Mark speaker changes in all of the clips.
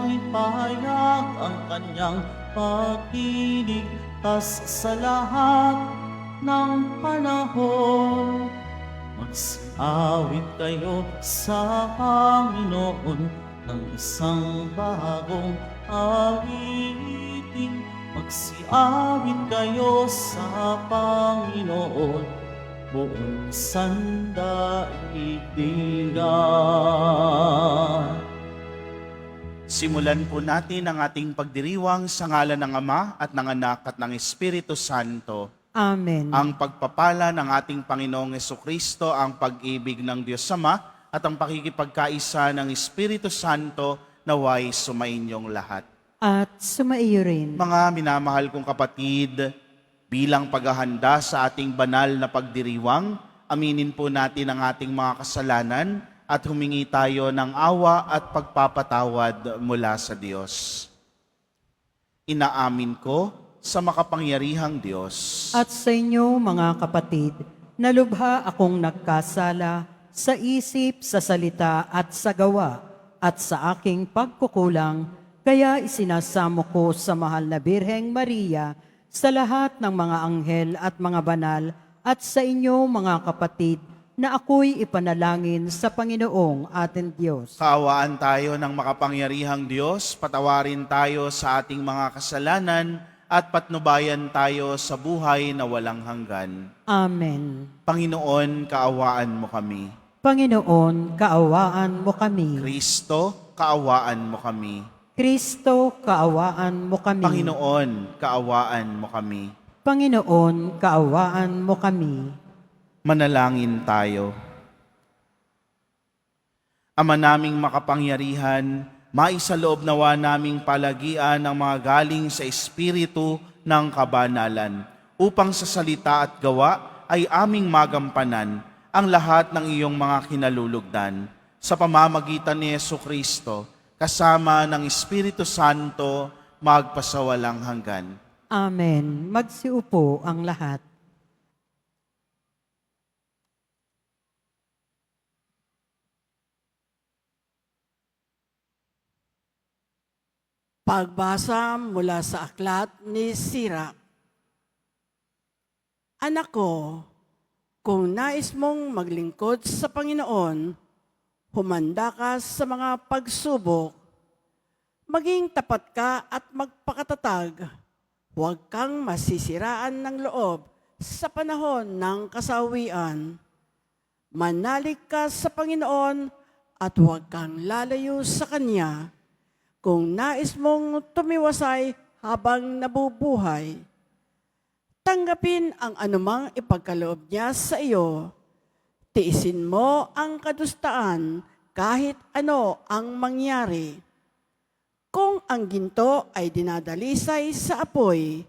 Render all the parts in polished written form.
Speaker 1: ipahayag ang kanyang pag-ibig, tas sa lahat ng panahon. Magsiawit kayo sa Panginoon ng isang bagong awitin. Magsiawit kayo sa Panginoon, buong sandaigdigan.
Speaker 2: Simulan po natin ang ating pagdiriwang sa ngalan ng Ama at ng Anak at ng Espiritu Santo.
Speaker 3: Amen.
Speaker 2: Ang pagpapala ng ating Panginoong Jesucristo, ang pag-ibig ng Diyos Ama at ang pakikipagkaisa ng Espiritu Santo naway sumainyong lahat.
Speaker 3: At sumaiyo rin.
Speaker 2: Mga minamahal kong kapatid, bilang paghahanda sa ating banal na pagdiriwang, aminin po natin ang ating mga kasalanan at humingi tayo ng awa at pagpapatawad mula sa Diyos. Inaamin ko sa makapangyarihang Diyos
Speaker 3: At sa inyo, mga kapatid, nalubha akong nagkasala sa isip, sa salita at sa gawa, at sa aking pagkukulang, kaya isinasamo ko sa mahal na Birheng Maria, sa lahat ng mga anghel at mga banal, at sa inyo, mga kapatid, na ako'y ipanalangin sa Panginoong ating Diyos.
Speaker 2: Kaawaan tayo ng makapangyarihang Diyos, patawarin tayo sa ating mga kasalanan, at patnubayan tayo sa buhay na walang hanggan.
Speaker 3: Amen.
Speaker 2: Panginoon, kaawaan mo kami.
Speaker 3: Panginoon, kaawaan mo kami.
Speaker 2: Kristo, kaawaan mo kami.
Speaker 3: Kristo, kaawaan mo kami.
Speaker 2: Panginoon, kaawaan mo kami.
Speaker 3: Panginoon, kaawaan mo kami.
Speaker 2: Manalangin tayo. Ama naming makapangyarihan, maisaloob nawa naming palagian ang mga galing sa Espiritu ng kabanalan, upang sa salita at gawa ay aming magampanan ang lahat ng iyong mga kinalulugdan. Sa pamamagitan ni Jesucristo, kasama ng Espiritu Santo, magpasawalang hanggan.
Speaker 3: Amen. Magsiupo ang lahat.
Speaker 4: Pagbasa mula sa aklat ni Sirach. Anak ko, kung nais mong maglingkod sa Panginoon, humanda ka sa mga pagsubok. Maging tapat ka at magpakatatag. Huwag kang masisiraan ng loob sa panahon ng kasawian. Manalig ka sa Panginoon at huwag kang lalayo sa Kanya. Kung nais mong tumiwasay habang nabubuhay, tanggapin ang anumang ipagkaloob niya sa iyo. Tiisin mo ang kadustaan kahit ano ang mangyari. Kung ang ginto ay dinadalisay sa apoy,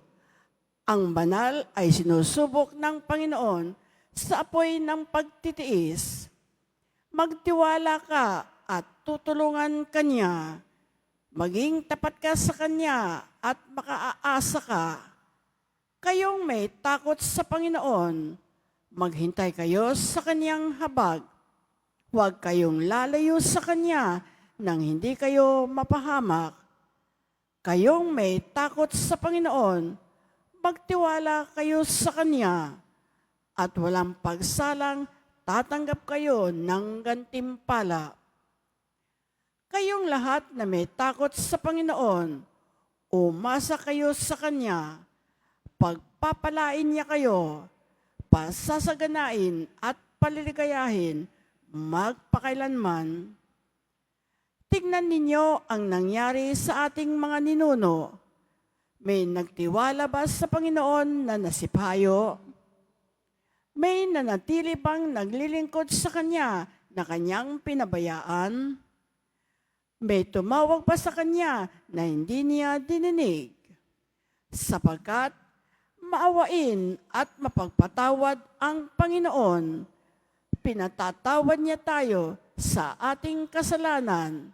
Speaker 4: ang banal ay sinusubok ng Panginoon sa apoy ng pagtitiis. Magtiwala ka at tutulungan Kanya. Maging tapat ka sa Kanya at makaaasa ka. Kayong may takot sa Panginoon, maghintay kayo sa Kanyang habag. Huwag kayong lalayo sa Kanya nang hindi kayo mapahamak. Kayong may takot sa Panginoon, magtiwala kayo sa Kanya at walang pagsalang tatanggap kayo ng gantimpala. Kayong lahat na may takot sa Panginoon, umasa kayo sa Kanya, pagpapalain niya kayo, pasasaganain at paliligayahin magpakailanman. Tignan ninyo ang nangyari sa ating mga ninuno. May nagtiwala ba sa Panginoon na nasipayo? May nanatili bang naglilingkod sa Kanya na Kanyang pinabayaan? May tumawag pa sa Kanya na hindi niya dininig, sapagkat maawain at mapagpatawad ang Panginoon. Pinatatawad niya tayo sa ating kasalanan,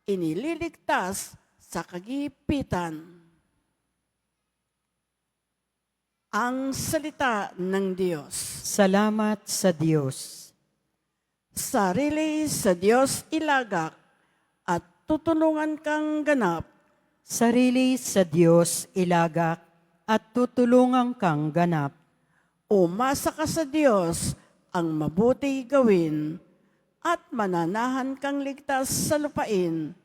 Speaker 4: inililigtas sa kagipitan. Ang salita ng Diyos.
Speaker 3: Salamat sa Diyos.
Speaker 4: Sarili sa Diyos ilagak at tutulungan kang ganap.
Speaker 3: Sarili sa Diyos ilagak at tutulungan kang ganap.
Speaker 4: Umasa ka sa Diyos ang mabuti gawin at mananahan kang ligtas sa lupain.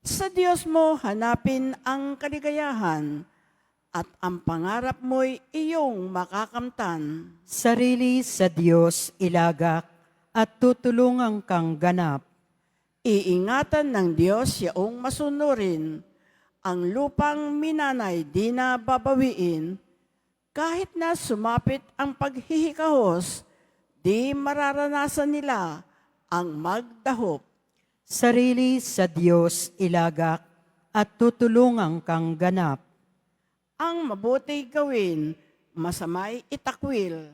Speaker 4: Sa Diyos mo hanapin ang kaligayahan at ang pangarap mo'y iyong makakamtan.
Speaker 3: Sarili sa Diyos ilagak at tutulungan kang ganap.
Speaker 4: Iingatan ng Diyos yaong masunurin, ang lupang minanay di na babawiin, kahit na sumapit ang paghihikahos, di mararanasan nila ang magdahop.
Speaker 3: Sarili sa Diyos ilagak at tutulungan kang ganap.
Speaker 4: Ang mabuti gawin, masamay itakwil,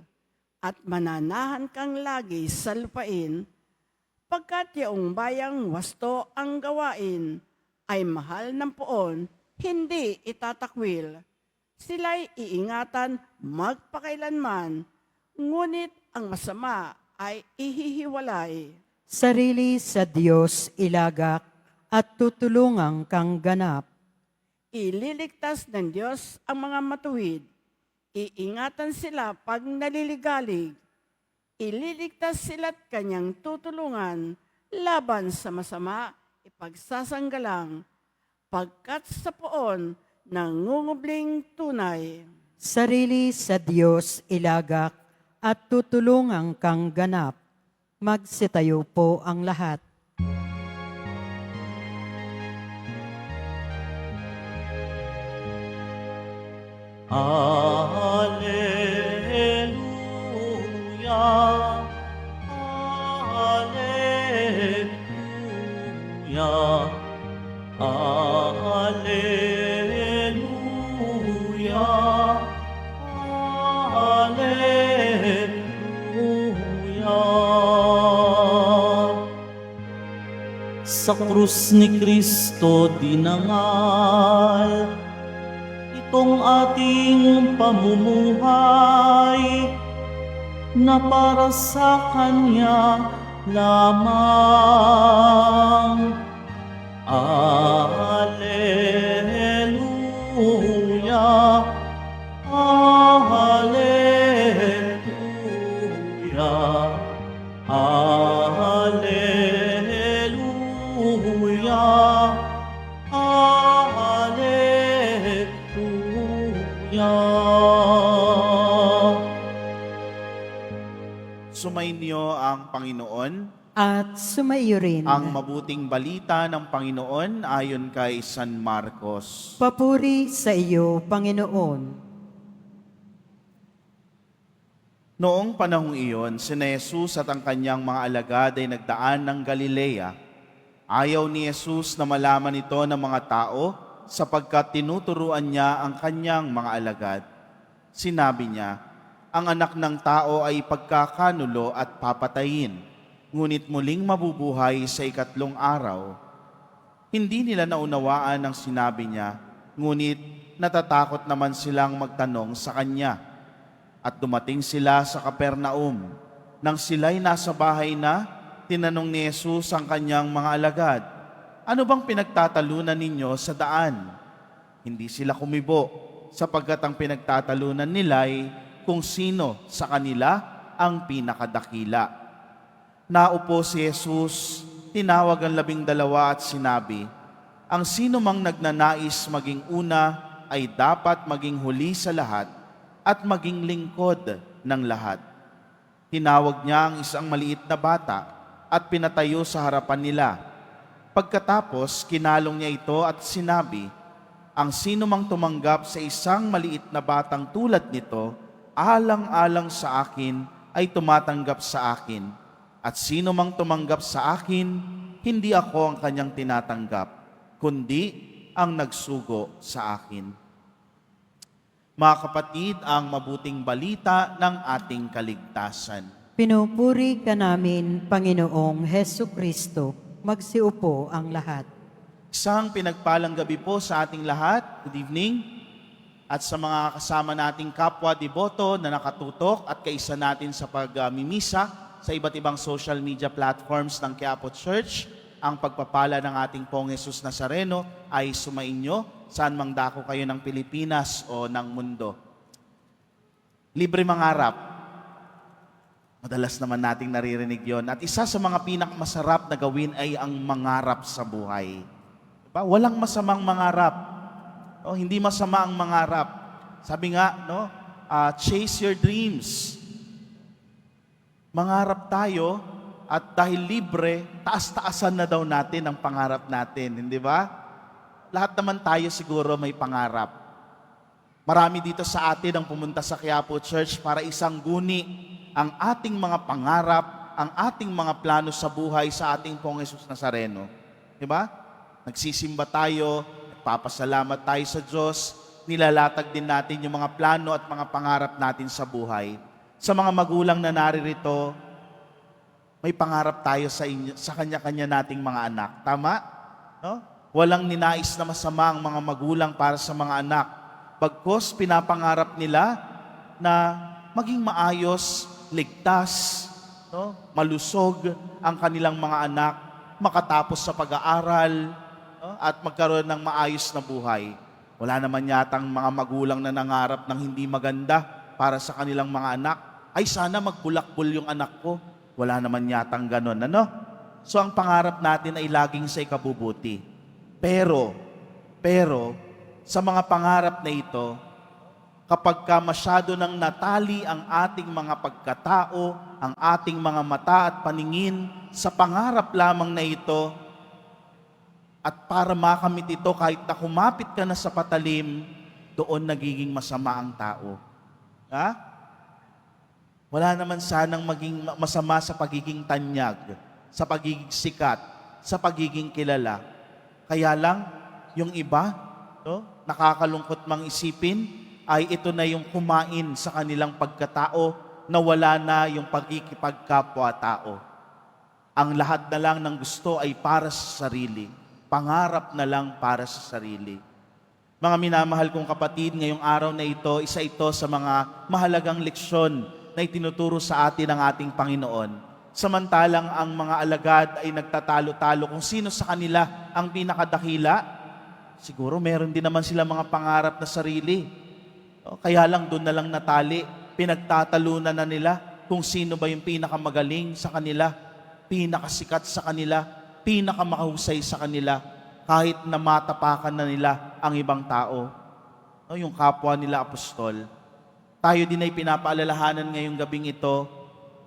Speaker 4: at mananahan kang lagi sa lupain, pagkat yaong bayang wasto ang gawain, ay mahal ng poon, hindi itatakwil. Sila'y iingatan magpakailanman, ngunit ang masama ay ihihiwalay.
Speaker 3: Sarili sa Diyos ilagak at tutulungan kang ganap.
Speaker 4: Ililigtas ng Diyos ang mga matuwid. Iingatan sila pag naliligalig. Ililigtas sila't kanyang tutulungan laban sa masama, ipagsasanggalang, pagkat sa poon nangungubling tunay.
Speaker 3: Sarili sa Diyos ilagak at tutulungan kang ganap. Magsitayo po ang lahat.
Speaker 1: Alleluia, Alleluia, Alleluia, Alleluia. Sa krus ni Kristo dinangal, itong ating pamumuhay na para sa Kanya lamang. Alleluia, Alleluia, Alleluia, Alleluia.
Speaker 2: Sumainyo ang Panginoon.
Speaker 3: At sumaiyo rin.
Speaker 2: Ang mabuting balita ng Panginoon ayon kay San Marcos.
Speaker 3: Papuri sa iyo, Panginoon.
Speaker 2: Noong panahong iyon, sina Jesus at ang kanyang mga alagad ay nagdaan ng Galilea. Ayaw ni Jesus na malaman ito ng mga tao sapagkat tinuturuan niya ang kanyang mga alagad. Sinabi niya, ang anak ng tao ay pagkakanulo at papatayin, ngunit muling mabubuhay sa ikatlong araw. Hindi nila naunawaan ang sinabi niya, ngunit natatakot naman silang magtanong sa kanya. At dumating sila sa Capernaum. Nang sila'y nasa bahay na, tinanong ni Jesus ang kanyang mga alagad, ano bang pinagtatalunan ninyo sa daan? Hindi sila kumibo, sapagkat ang pinagtatalunan nila'y kung sino sa kanila ang pinakadakila. Naupo si Jesus, tinawag ang 12 at sinabi, ang sino mang nagnanais maging una ay dapat maging huli sa lahat at maging lingkod ng lahat. Tinawag niya ang isang maliit na bata at pinatayo sa harapan nila. Pagkatapos, kinalong niya ito at sinabi, ang sino mang tumanggap sa isang maliit na batang tulad nito, alang-alang sa akin ay tumatanggap sa akin. At sino mang tumanggap sa akin, hindi ako ang kanyang tinatanggap, kundi ang nagsugo sa akin. Mga kapatid, ang mabuting balita ng ating kaligtasan.
Speaker 3: Pinupuri ka namin, Panginoong Hesu Kristo. Magsiupo ang lahat.
Speaker 2: Isang pinagpalang gabi po sa ating lahat. Good evening. At sa mga kasama nating kapwa deboto na nakatutok at kaisa natin sa pagmimisa sa iba't ibang social media platforms ng Quiapo Church, ang pagpapala ng ating Pong Jesus Nazareno ay sumainyo saan mang dako kayo ng Pilipinas o ng mundo. Libre mangarap. Madalas naman nating naririnig yon. At isa sa mga pinakamasarap na gawin ay ang mangarap sa buhay. Diba? Walang masamang mangarap. O, hindi masama ang mangarap. Sabi nga, no, chase your dreams. Mangarap tayo at dahil libre, taas-taasan na daw natin ang pangarap natin, hindi ba? Lahat naman tayo siguro may pangarap. Marami dito sa atin ang pumunta sa Quiapo Church para isang guni ang ating mga pangarap, ang ating mga plano sa buhay sa ating Pong Jesus Nazareno. Di ba? Nagsisimba tayo, nagpapasalamat tayo sa Diyos, nilalatag din natin yung mga plano at mga pangarap natin sa buhay. Sa mga magulang na naririto, may pangarap tayo sa kanya-kanya nating mga anak. Tama? No? Walang ninais na masama ang mga magulang para sa mga anak. Bagkus, pinapangarap nila na maging maayos, ligtas, no? Malusog ang kanilang mga anak, makatapos sa pag-aaral, no? At magkaroon ng maayos na buhay. Wala naman yatang mga magulang na nangarap ng hindi maganda para sa kanilang mga anak. Ay, sana magbulakbol yung anak ko. Wala naman yatang ganon, ano? So, ang pangarap natin ay laging sa ikabubuti. Pero, sa mga pangarap na ito, kapag ka masyado nang natali ang ating mga pagkatao, ang ating mga mata at paningin sa pangarap lamang na ito, at para makamit ito kahit na kumapit ka na sa patalim, doon nagiging masama ang tao. Ha? Wala naman sanang maging masama sa pagiging tanyag, sa pagiging sikat, sa pagiging kilala. Kaya lang, yung iba, no, nakakalungkot mang isipin, ay ito na yung kumain sa kanilang pagkatao na wala na yung pagkikipagkapwa-tao. Ang lahat na lang ng gusto ay para sa sarili. Pangarap na lang para sa sarili. Mga minamahal kong kapatid, ngayong araw na ito, isa ito sa mga mahalagang leksyon na itinuturo sa atin ng ating Panginoon. Samantalang ang mga alagad ay nagtatalo-talo kung sino sa kanila ang pinakadakila, siguro meron din naman sila mga pangarap na sarili. Kaya lang doon na lang natali, pinagtatalunan na nila kung sino ba yung pinakamagaling sa kanila, pinakasikat sa kanila, pinakamahusay sa kanila, kahit na matapakan na nila ang ibang tao. Yung kapwa nila apostol. Tayo din ay pinapaalalahanan ngayong gabing ito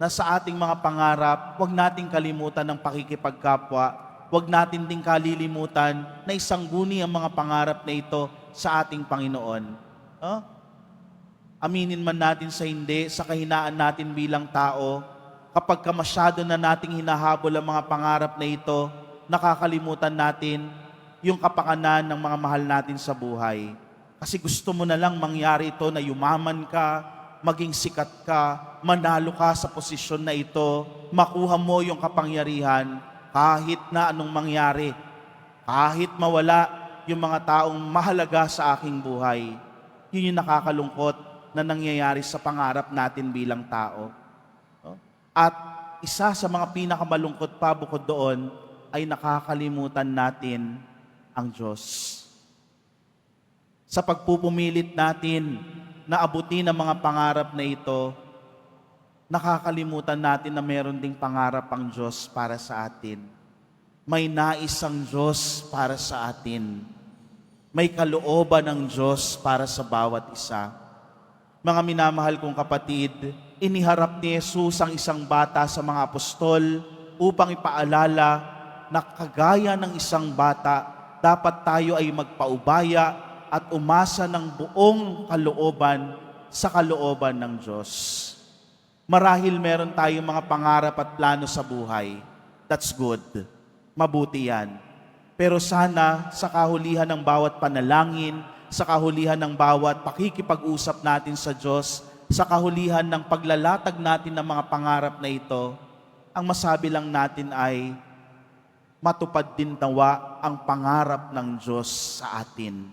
Speaker 2: na sa ating mga pangarap, huwag nating kalimutan ang pakikipagkapwa, huwag natin ding kalilimutan na isangguni ang mga pangarap na ito sa ating Panginoon. Aminin man natin sa hindi, sa kahinaan natin bilang tao, kapag ka masyado na nating hinahabol ang mga pangarap na ito, nakakalimutan natin yung kapakanan ng mga mahal natin sa buhay. Kasi gusto mo na lang mangyari ito na yumaman ka, maging sikat ka, manalo ka sa posisyon na ito, makuha mo yung kapangyarihan kahit na anong mangyari, kahit mawala yung mga taong mahalaga sa aking buhay. Yun yung nakakalungkot na nangyayari sa pangarap natin bilang tao. At isa sa mga pinakamalungkot pa bukod doon ay nakakalimutan natin ang Diyos. Sa pagpupumilit natin na abutin ang mga pangarap na ito, nakakalimutan natin na meron ding pangarap ang Diyos para sa atin. May nais ang Diyos para sa atin. May kalooban ng Diyos para sa bawat isa. Mga minamahal kong kapatid, iniharap ni Jesus ang isang bata sa mga apostol upang ipaalala na kagaya ng isang bata, dapat tayo ay magpaubaya at umasa ng buong kalooban sa kalooban ng Diyos. Marahil meron tayong mga pangarap at plano sa buhay. That's good. Mabuti yan. Pero sana sa kahulihan ng bawat panalangin, sa kahulihan ng bawat pakikipag-usap natin sa Diyos, sa kahulihan ng paglalatag natin ng mga pangarap na ito, ang masabi lang natin ay matupad din nawa ang pangarap ng Diyos sa atin.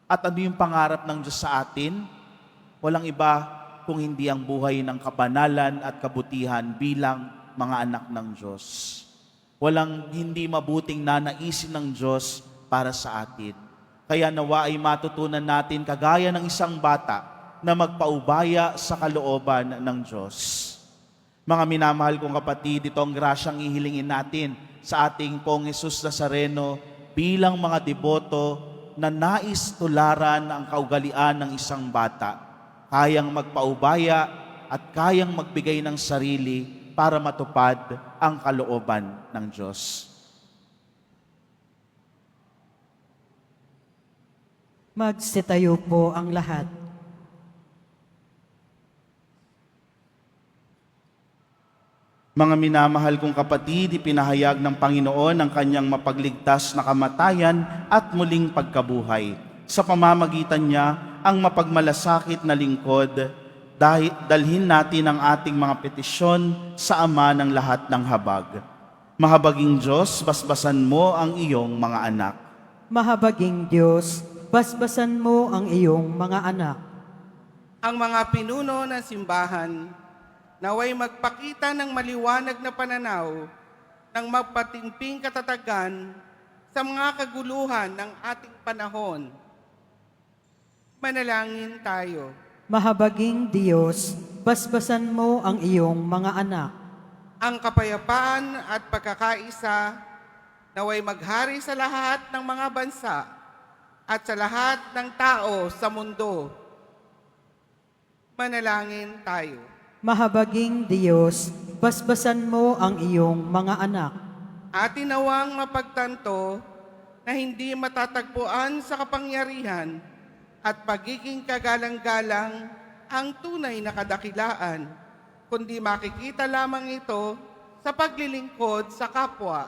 Speaker 2: At ano yung pangarap ng Diyos sa atin? Walang iba kung hindi ang buhay ng kabanalan at kabutihan bilang mga anak ng Diyos. Walang hindi mabuting nanaisin ng Diyos para sa atin. Kaya nawa ay matutunan natin kagaya ng isang bata na magpaubaya sa kalooban ng Diyos. Mga minamahal kong kapatid, ito ang grasyang ihilingin natin sa ating Pong Jesus Nazareno bilang mga deboto na nais tularan ang kaugalian ng isang bata, kayang magpaubaya at kayang magbigay ng sarili para matupad ang kalooban ng Diyos.
Speaker 3: Magsitayo po ang lahat.
Speaker 2: Mga minamahal kong kapatid, ipinahayag ng Panginoon ang kanyang mapagligtas na kamatayan at muling pagkabuhay. Sa pamamagitan niya, ang mapagmalasakit na lingkod, dalhin natin ang ating mga petisyon sa Ama ng lahat ng habag. Mahabaging Diyos, basbasan mo ang iyong mga anak.
Speaker 3: Mahabaging Diyos, basbasan mo ang iyong mga anak.
Speaker 5: Ang mga pinuno ng simbahan, naway magpakita ng maliwanag na pananaw ng magpatimping katatagan sa mga kaguluhan ng ating panahon. Manalangin tayo.
Speaker 3: Mahabaging Diyos, basbasan mo ang iyong mga anak.
Speaker 5: Ang kapayapaan at pagkakaisa naway maghari sa lahat ng mga bansa at sa lahat ng tao sa mundo. Manalangin tayo.
Speaker 3: Mahabaging Diyos, basbasan mo ang iyong mga anak.
Speaker 5: Atin nawang mapagtanto na hindi matatagpuan sa kapangyarihan at pagiging kagalang-galang ang tunay na kadakilaan, kundi makikita lamang ito sa paglilingkod sa kapwa.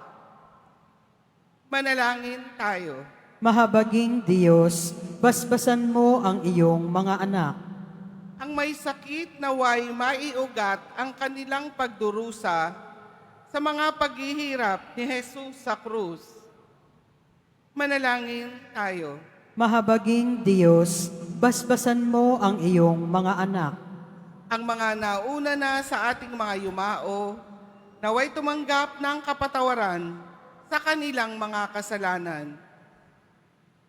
Speaker 5: Manalangin tayo.
Speaker 3: Mahabaging Diyos, basbasan mo ang iyong mga anak.
Speaker 5: Ang may sakit naway maiugat ang kanilang pagdurusa sa mga paghihirap ni Jesus sa krus. Manalangin tayo.
Speaker 3: Mahabaging Diyos, basbasan mo ang iyong mga anak.
Speaker 5: Ang mga nauna na sa ating mga yumao, naway tumanggap ng kapatawaran sa kanilang mga kasalanan.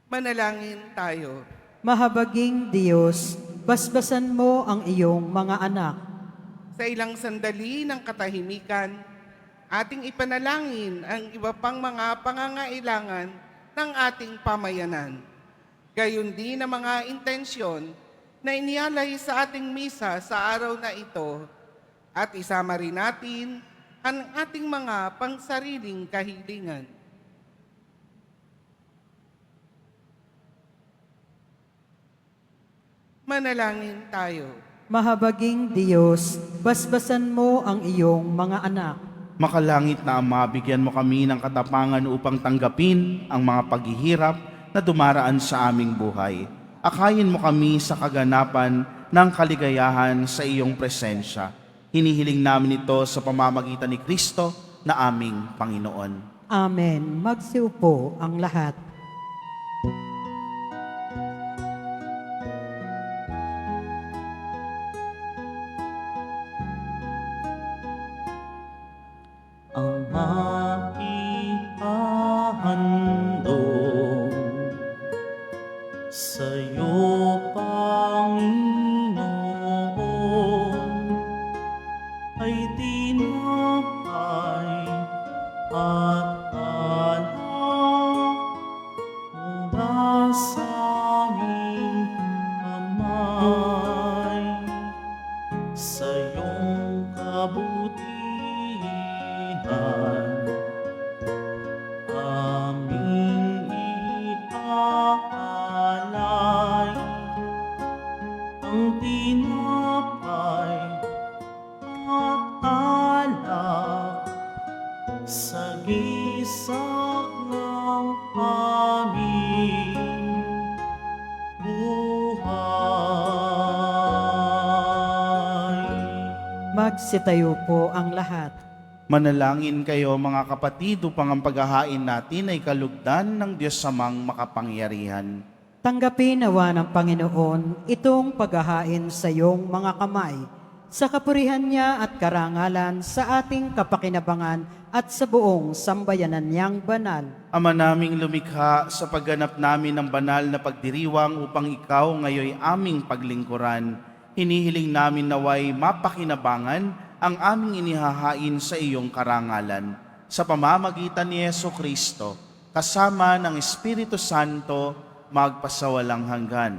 Speaker 5: Manalangin tayo.
Speaker 3: Mahabaging Diyos, basbasan mo ang iyong mga anak.
Speaker 5: Sa ilang sandali ng katahimikan, ating ipanalangin ang iba pang mga pangangailangan ng ating pamayanan. Gayon din ang mga intensyon na inialay sa ating misa sa araw na ito at isama rin natin ang ating mga pangsariling kahilingan. Manalangin tayo.
Speaker 3: Mahabaging Diyos, basbasan mo ang iyong mga anak.
Speaker 2: Makalangit na Ama, bigyan mo kami ng katapangan upang tanggapin ang mga paghihirap na dumaraan sa aming buhay. Akayin mo kami sa kaganapan ng kaligayahan sa iyong presensya. Hinihiling namin ito sa pamamagitan ni Kristo na aming Panginoon.
Speaker 3: Amen. Magsiupo ang lahat.
Speaker 1: Ang maihahandog sa'yo, Panginoon, ay tinapay at alak mula sa aming kamay. Sa iyong kabutihan aming iaalay ang tinapay at alak sa gisak ng aming buhay.
Speaker 3: Magsitayo po ang lahat.
Speaker 2: Manalangin kayo mga kapatid upang ang paghahain natin ay kalugdan ng Diyos Amang makapangyarihan.
Speaker 3: Tanggapin nawa ng Panginoon itong paghahain sa iyong mga kamay, sa kapurihan niya at karangalan sa ating kapakinabangan at sa buong sambayanan niyang banal.
Speaker 2: Ama naming lumikha, sa pagganap namin ng banal na pagdiriwang upang ikaw ngayoy aming paglingkuran, hinihiling namin naway mapakinabangan ang aming inihahain sa iyong karangalan. Sa pamamagitan ni Yesu Kristo, kasama ng Espiritu Santo, magpasawalang hanggan.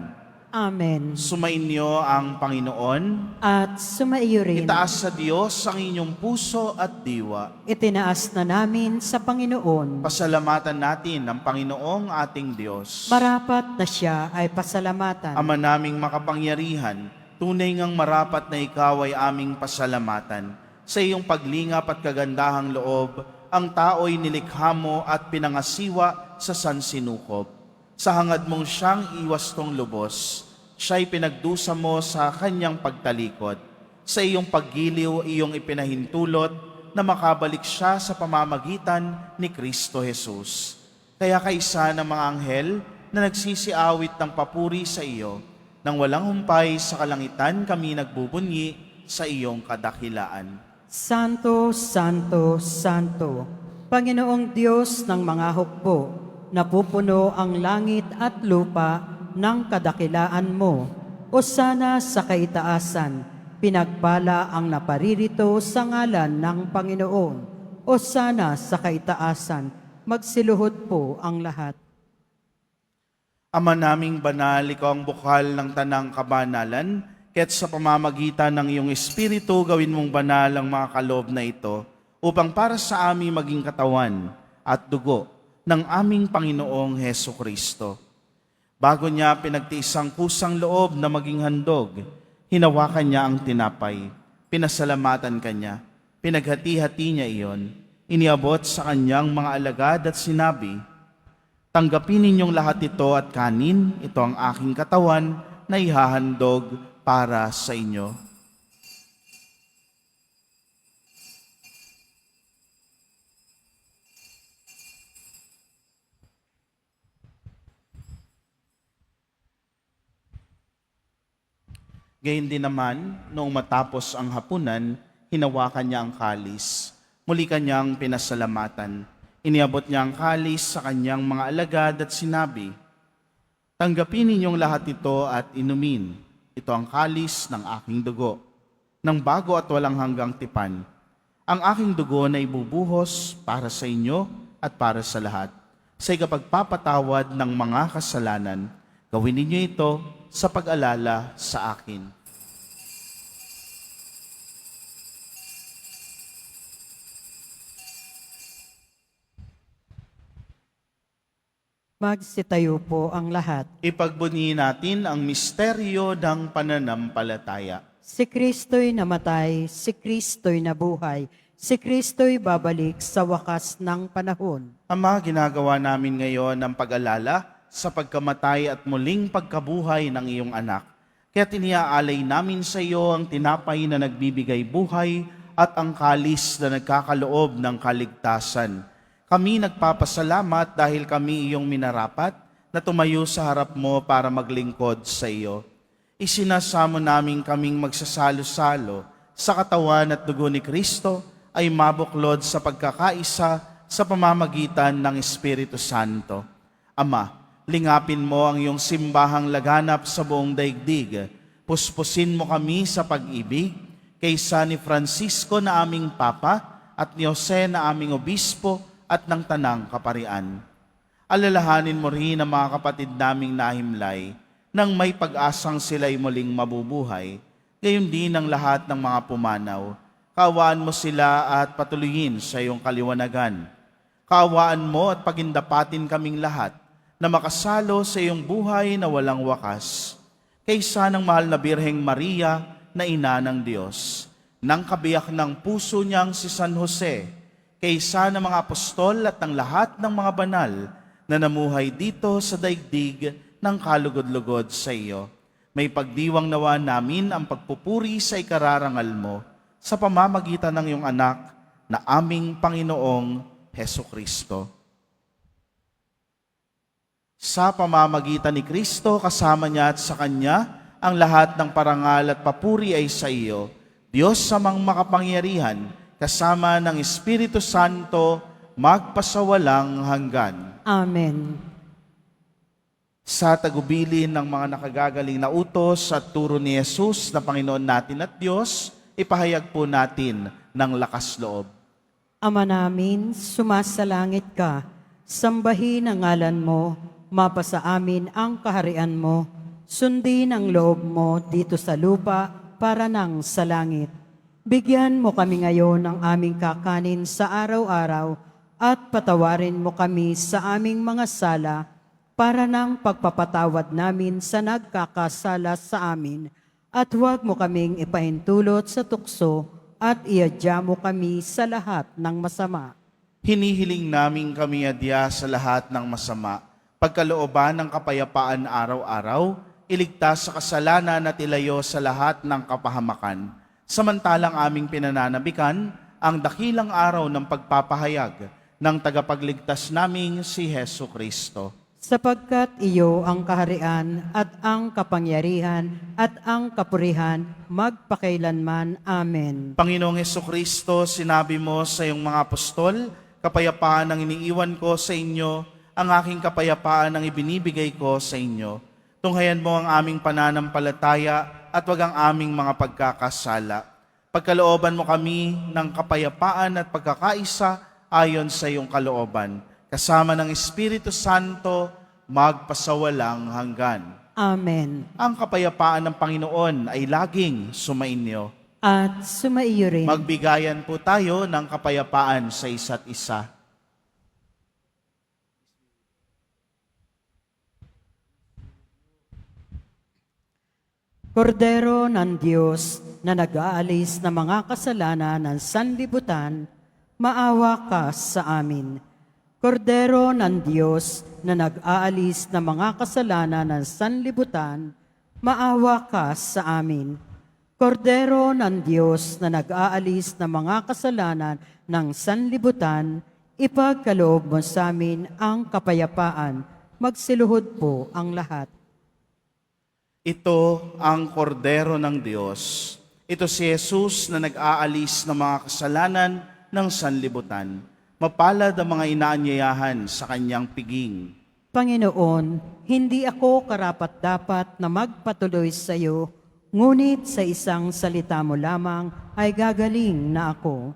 Speaker 3: Amen.
Speaker 2: Sumainyo ang Panginoon.
Speaker 3: At sumaiyo rin,
Speaker 2: Itaas sa Diyos ang inyong puso at diwa.
Speaker 3: itinaas na namin sa Panginoon.
Speaker 2: Pasalamatan natin ang Panginoong ating Diyos.
Speaker 3: Marapat na siya ay pasalamatan.
Speaker 2: Ama naming makapangyarihan, tunay ngang marapat na ikaw ay aming pasalamatan. Sa iyong paglingap at kagandahang loob, ang tao'y nilikha mo at pinangasiwa sa sansinukob. Sa hangad mong siyang iwastong lubos, siya'y pinagdusa mo sa kanyang pagtalikod. Sa iyong paggiliw, iyong ipinahintulot na makabalik siya sa pamamagitan ni Kristo Jesus. Kaya kaisa ng mga anghel na nagsisiawit ng papuri sa iyo, nang walang humpay sa kalangitan kami nagbubunyi sa iyong kadakilaan.
Speaker 3: Santo, Santo, Santo, Panginoong Diyos ng mga hukbo, napupuno ang langit at lupa ng kadakilaan mo. Hosana sa kaitaasan, pinagpala ang naparirito sa ngalan ng Panginoon. Hosana sa kaitaasan, magsiluhod po ang lahat.
Speaker 2: Ama naming banal, ikaw ang bukal ng tanang kabanalan, kaya't sa pamamagitan ng iyong Espiritu, gawin mong banal ang mga kaloob na ito, upang para sa aming maging katawan at dugo ng aming Panginoong Heso Kristo. Bago niya pinagtiis ang kusang loob na maging handog, hinawakan niya ang tinapay, pinasalamatan kanya, pinaghati-hati niya iyon, iniabot sa kanyang mga alagad at sinabi, "Tanggapin ninyong lahat ito at kanin, ito ang aking katawan na ihahandog para sa inyo." Gayun din naman, noong matapos ang hapunan, hinawakan niya ang kalis. Muli kanyang pinasalamatan. Iniabot niya ang kalis sa kanyang mga alagad at sinabi, "Tanggapin ninyong lahat ito at inumin. Ito ang kalis ng aking dugo, ng bago at walang hanggang tipan. Ang aking dugo na ibubuhos para sa inyo at para sa lahat. Sa ikapagpapatawad ng mga kasalanan, gawin ninyo ito sa pag-alala sa akin."
Speaker 3: Magsitayo po ang lahat.
Speaker 2: Ipagbunyi natin ang misteryo ng pananampalataya.
Speaker 3: Si Kristo'y namatay, si Kristo'y nabuhay, si Kristo'y babalik sa wakas ng panahon.
Speaker 2: Ama, ginagawa namin ngayon ang pag-alala sa pagkamatay at muling pagkabuhay ng iyong anak. Kaya tiniaalay namin sa iyo ang tinapay na nagbibigay buhay at ang kalis na nagkakaloob ng kaligtasan. Kami nagpapasalamat dahil kami iyong minarapat na tumayo sa harap mo para maglingkod sa iyo. Isinasamo namin kaming magsasalo-salo sa katawan at dugo ni Kristo ay mabuklod sa pagkakaisa sa pamamagitan ng Espiritu Santo. Ama, lingapin mo ang iyong simbahang laganap sa buong daigdig. Puspusin mo kami sa pag-ibig kaysa ni Francisco na aming Papa at ni Jose na aming Obispo at ng Tanang Kaparian. Alalahanin mo rin ang mga kapatid naming nahimlay nang may pag-asang sila'y muling mabubuhay, gayon din ang lahat ng mga pumanaw. Kaawaan mo sila at patuloyin sa iyong kaliwanagan. Kaawaan mo at pagindapatin kaming lahat na makasalo sa iyong buhay na walang wakas. Kaysa ng mahal na Birheng Maria na ina ng Diyos, ng kabiyak ng puso niyang si San Jose, kaysa ng mga apostol at ng lahat ng mga banal na namuhay dito sa daigdig ng kalugod-lugod sa iyo. May pagdiwang nawa namin ang pagpupuri sa ikararangal mo sa pamamagitan ng iyong anak na aming Panginoong Heso Kristo. Sa pamamagitan ni Kristo, kasama niya at sa Kanya, ang lahat ng parangal at papuri ay sa iyo, Diyos samang makapangyarihan, kasama ng Espiritu Santo, magpasawalang hanggan.
Speaker 3: Amen.
Speaker 2: Sa tagubilin ng mga nakagagaling na utos at turo ni Jesus na Panginoon natin at Diyos, ipahayag po natin ng lakas loob.
Speaker 3: Ama namin, sumasalangit ka, sambahin ang ngalan mo, mapasa amin ang kaharian mo, sundin ang loob mo dito sa lupa para nang sa langit. Bigyan mo kami ngayon ng aming kakanin sa araw-araw at patawarin mo kami sa aming mga sala para nang pagpapatawad namin sa nagkakasala sa amin at huwag mo kaming ipahintulot sa tukso at iadya mo kami sa lahat ng masama.
Speaker 2: Hinihiling namin kami adya sa lahat ng masama, pagkalooban ng kapayapaan araw-araw, iligtas sa kasalanan at ilayo sa lahat ng kapahamakan. Samantalang aming pinananabikan ang dakilang araw ng pagpapahayag ng tagapagligtas naming si Hesu Kristo.
Speaker 3: Sapagkat iyo ang kaharian at ang kapangyarihan at ang kapurihan magpakailanman. Amen.
Speaker 2: Panginoong Hesukristo, sinabi mo sa iyong mga apostol, kapayapaan ang iniiwan ko sa inyo, ang aking kapayapaan ang ibinibigay ko sa inyo. Tunghayan mo ang aming pananampalataya at wag ang aming mga pagkakasala. Pagkalooban mo kami ng kapayapaan at pagkakaisa ayon sa iyong kalooban. Kasama ng Espiritu Santo, magpasawalang hanggan.
Speaker 3: Amen.
Speaker 2: Ang kapayapaan ng Panginoon ay laging sumainyo.
Speaker 3: At sumaiyo rin.
Speaker 2: Magbigayan po tayo ng kapayapaan sa isa't isa.
Speaker 3: Kordero ng Diyos na nag-aalis ng mga kasalanan ng sanlibutan, maawa ka sa amin. Kordero ng Diyos na nag-aalis ng mga kasalanan ng sanlibutan, maawa ka sa amin. Kordero ng Diyos na nag-aalis ng mga kasalanan ng sanlibutan, ipagkaloob mo sa amin ang kapayapaan. Magsiluhod po ang lahat.
Speaker 2: Ito ang kordero ng Diyos. Ito si Jesus na nag-aalis ng mga kasalanan ng sanlibutan. Mapalad ang mga inaanyayahan sa kanyang piging.
Speaker 3: Panginoon, hindi ako karapat-dapat na magpatuloy sa iyo, ngunit sa isang salita mo lamang ay gagaling na ako.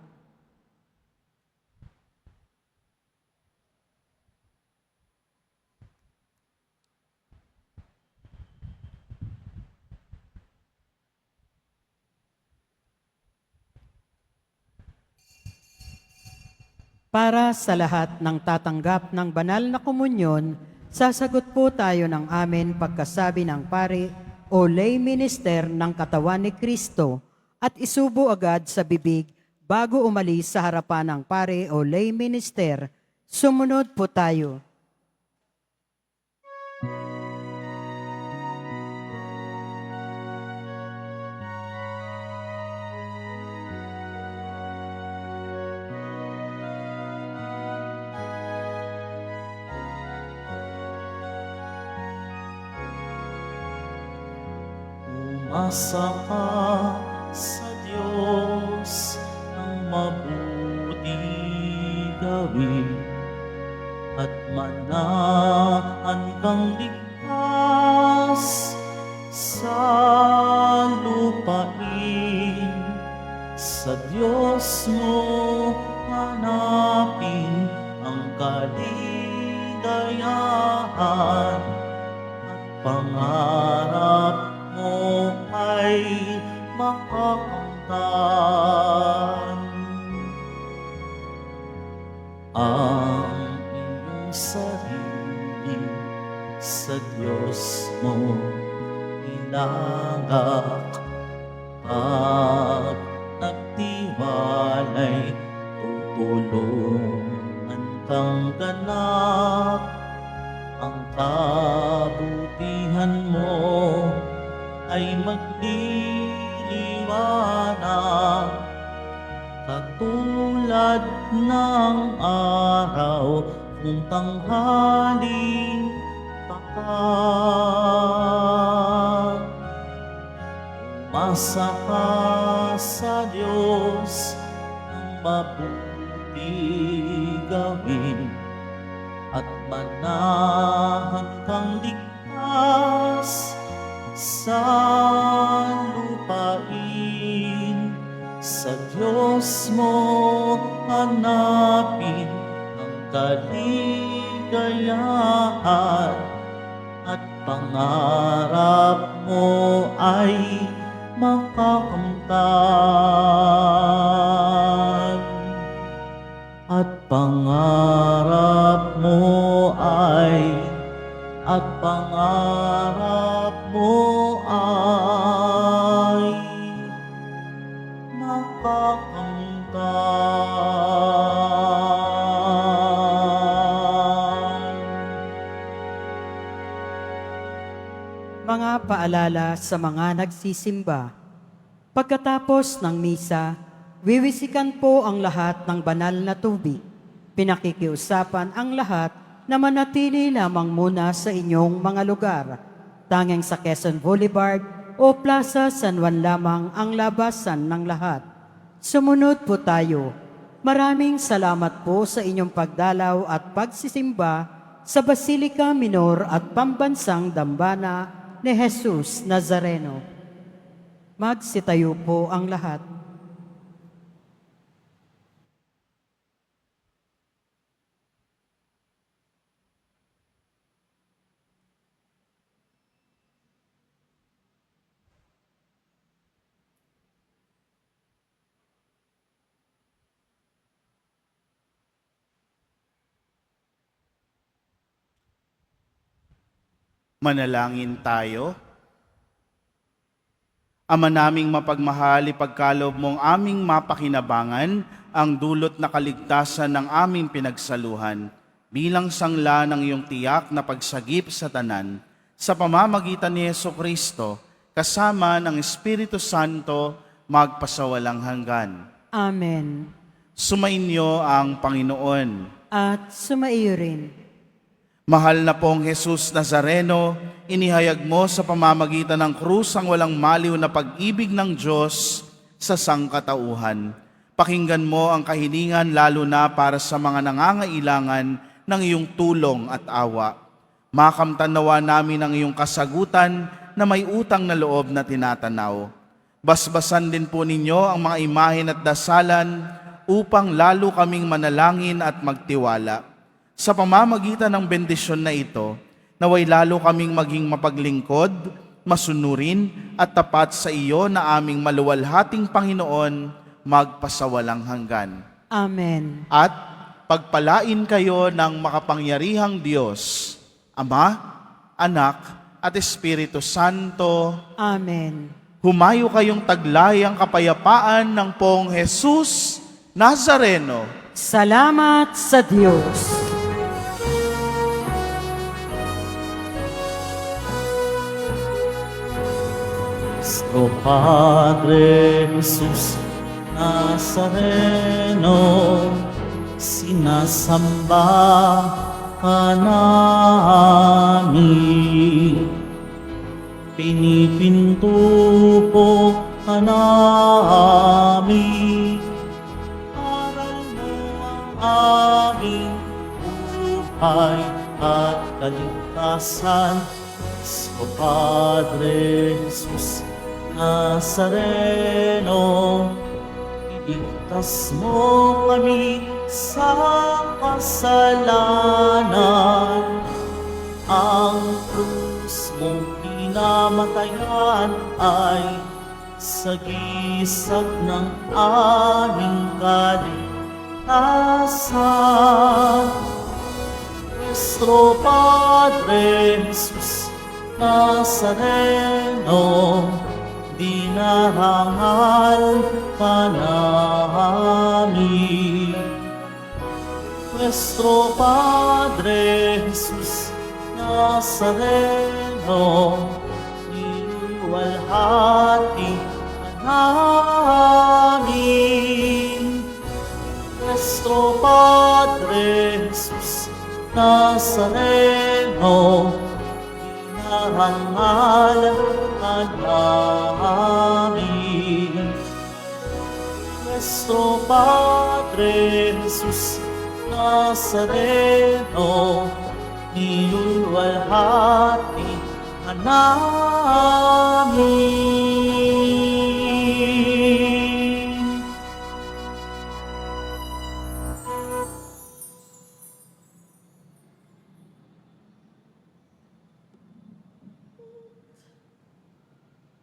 Speaker 3: Para sa lahat ng tatanggap ng banal na komunyon, sasagot po tayo ng amen pagkasabi ng pari o lay minister ng katawan ni Kristo at isubo agad sa bibig bago umalis sa harapan ng pari o lay minister. Sumunod po tayo.
Speaker 1: Umasa ka sa Diyos ng mabuti gawin at manahan kang ligtas sa lupain. Sa Diyos mo hanapin ang kaligayahan at pangarap mo ay makakamtan. Ang iyong sarili sa Diyos mo ilagak. Pag nagtiwalay, tutulungan kang ganap. Ang kabutihan mo ay magliliwanag katulad ng araw kung tanghaling tapat. Umasa ka sa Diyos ng mabuti gawin at manahan kang ligtas sa lupain. Sa Diyos mo hanapin ang kaligayahan at pangarap mo ay makakamtan. At pangarap mo ay makakamtan.
Speaker 3: Mga paalala sa mga nagsisimba. Pagkatapos ng misa, wiwisikan po ang lahat ng banal na tubig. Pinakikiusapan ang lahat na manatili lamang muna sa inyong mga lugar. Tanging sa Quezon Boulevard o Plaza San Juan lamang ang labasan ng lahat. Sumunod po tayo. Maraming salamat po sa inyong pagdalaw at pagsisimba sa Basilica Minor at Pambansang Dambana ni Jesus Nazareno. Magsitayo po ang lahat.
Speaker 2: Manalangin tayo. Ama naming mapagmahal, ipagkaloob mong aming mapakinabangan ang dulot na kaligtasan ng aming pinagsaluhan bilang sangla ng iyong tiyak na pagsagip sa tanan sa pamamagitan ni Jesucristo kasama ng Espiritu Santo magpasawalang hanggan.
Speaker 3: Amen.
Speaker 2: Sumainyo ang Panginoon.
Speaker 3: At sumaiyo rin.
Speaker 2: Mahal na pong Jesus Nazareno, inihayag mo sa pamamagitan ng krus ang walang maliw na pag-ibig ng Diyos sa sangkatauhan. Pakinggan mo ang kahilingan lalo na para sa mga nangangailangan ng iyong tulong at awa. Makamtan nawa namin ang iyong kasagutan na may utang na loob na tinatanaw. Basbasan din po ninyo ang mga imahen at dasalan upang lalo kaming manalangin at magtiwala. Sa pamamagitan ng bendisyon na ito, naway lalo kaming maging mapaglingkod, masunurin at tapat sa iyo na aming maluwalhating Panginoon magpasawalang hanggan.
Speaker 3: Amen.
Speaker 2: At pagpalain kayo ng makapangyarihang Diyos, Ama, Anak at Espiritu Santo.
Speaker 3: Amen.
Speaker 2: Humayo kayong taglay ang kapayapaan ng Poong Jesus Nazareno.
Speaker 3: Salamat sa Diyos.
Speaker 1: O Padre Jesus Nazareno, sinasamba ka namin. Pinipinto po ka namin. Aral mo ang aming buhay at kaligtasan. O Padre Jesus Nazareno, iligtas mo kami sa kasalanan. Ang krus mong pinamatayan ay sagisag ng aming kaligtasan. Nuestro Padre Jesus Nazareno, dinarangal ka namin. Nuestro Padre Jesus Nazareno, niluwalhati ka namin. Nuestro Padre Jesus Nazareno, dinarangal ka namin. Nuestro Padre Jesus Nazareno, niluwalhati ka namin.